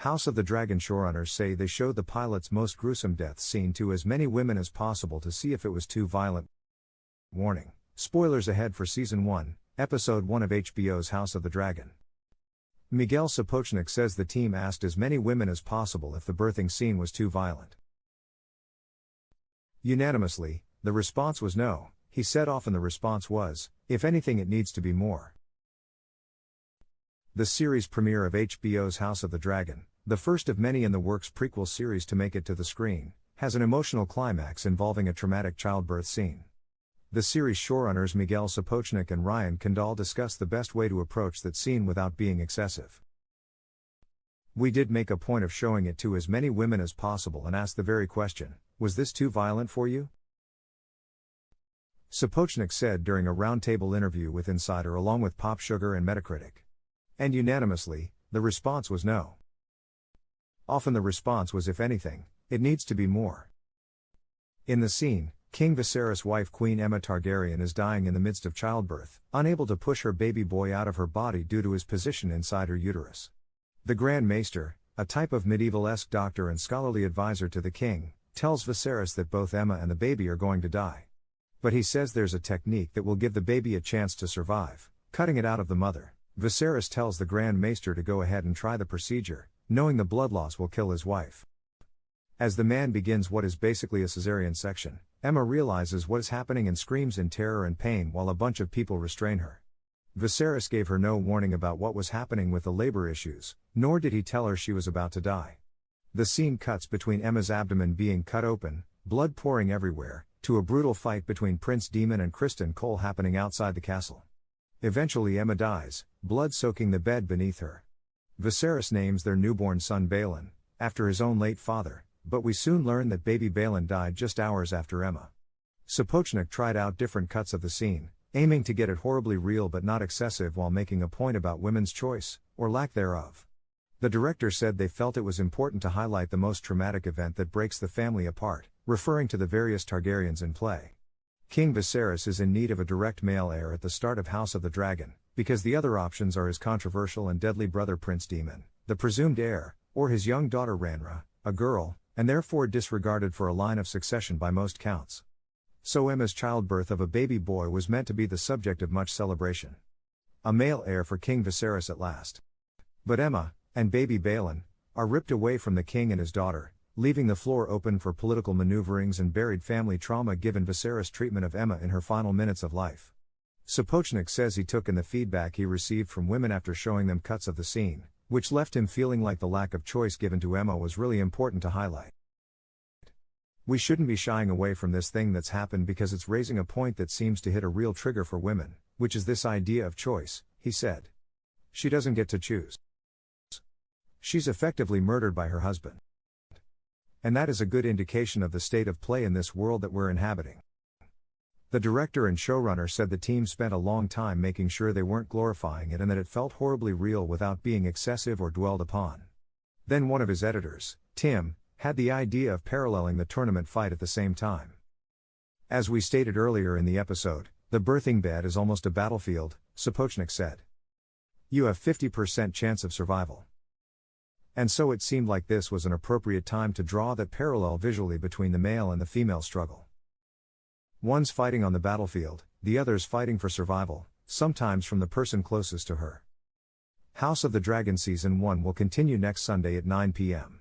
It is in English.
House of the Dragon showrunners say they showed the pilot's most gruesome death scene to as many women as possible to see if it was too violent. Warning: spoilers ahead for Season 1, Episode 1 of HBO's House of the Dragon. Miguel Sapochnik says the team asked as many women as possible if the birthing scene was too violent. Unanimously, the response was no. He said often the response was, if anything it needs to be more. The series premiere of HBO's House of the Dragon, the first of many in the works prequel series to make it to the screen, has an emotional climax involving a traumatic childbirth scene. The series showrunners Miguel Sapochnik and Ryan Condal discuss the best way to approach that scene without being excessive. We did make a point of showing it to as many women as possible and asked the very question, was this too violent for you? Sapochnik said during a roundtable interview with Insider along with Pop Sugar and Metacritic. And unanimously, the response was no. Often the response was if anything, it needs to be more. In the scene, King Viserys' wife Queen Aemma Targaryen is dying in the midst of childbirth, unable to push her baby boy out of her body due to his position inside her uterus. The Grand Maester, a type of medieval-esque doctor and scholarly advisor to the king, tells Viserys that both Aemma and the baby are going to die. But he says there's a technique that will give the baby a chance to survive, cutting it out of the mother. Viserys tells the Grand Maester to go ahead and try the procedure, knowing the blood loss will kill his wife. As the man begins what is basically a cesarean section, Aemma realizes what is happening and screams in terror and pain while a bunch of people restrain her. Viserys gave her no warning about what was happening with the labor issues, nor did he tell her she was about to die. The scene cuts between Aemma's abdomen being cut open, blood pouring everywhere, to a brutal fight between Prince Daemon and Criston Cole happening outside the castle. Eventually Aemma dies, blood soaking the bed beneath her. Viserys names their newborn son Balon, after his own late father, but we soon learn that baby Balon died just hours after Aemma. Sapochnik tried out different cuts of the scene, aiming to get it horribly real but not excessive while making a point about women's choice, or lack thereof. The director said they felt it was important to highlight the most traumatic event that breaks the family apart, referring to the various Targaryens in play. King Viserys is in need of a direct male heir at the start of House of the Dragon, because the other options are his controversial and deadly brother Prince Daemon, the presumed heir, or his young daughter Rhaenyra, a girl, and therefore disregarded for a line of succession by most counts. So Aemma's childbirth of a baby boy was meant to be the subject of much celebration. A male heir for King Viserys at last. But Aemma, and baby Balon, are ripped away from the king and his daughter, leaving the floor open for political maneuverings and buried family trauma given Viserys' treatment of Aemma in her final minutes of life. Sapochnik says he took in the feedback he received from women after showing them cuts of the scene, which left him feeling like the lack of choice given to Aemma was really important to highlight. We shouldn't be shying away from this thing that's happened because it's raising a point that seems to hit a real trigger for women, which is this idea of choice, he said. She doesn't get to choose. She's effectively murdered by her husband. And that is a good indication of the state of play in this world that we're inhabiting. The director and showrunner said the team spent a long time making sure they weren't glorifying it and that it felt horribly real without being excessive or dwelled upon. Then one of his editors, Tim, had the idea of paralleling the tournament fight at the same time. As we stated earlier in the episode, the birthing bed is almost a battlefield, Sapochnik said. You have 50% chance of survival. And so it seemed like this was an appropriate time to draw that parallel visually between the male and the female struggle. One's fighting on the battlefield, the other's fighting for survival, sometimes from the person closest to her. House of the Dragon Season 1 will continue next Sunday at 9 p.m.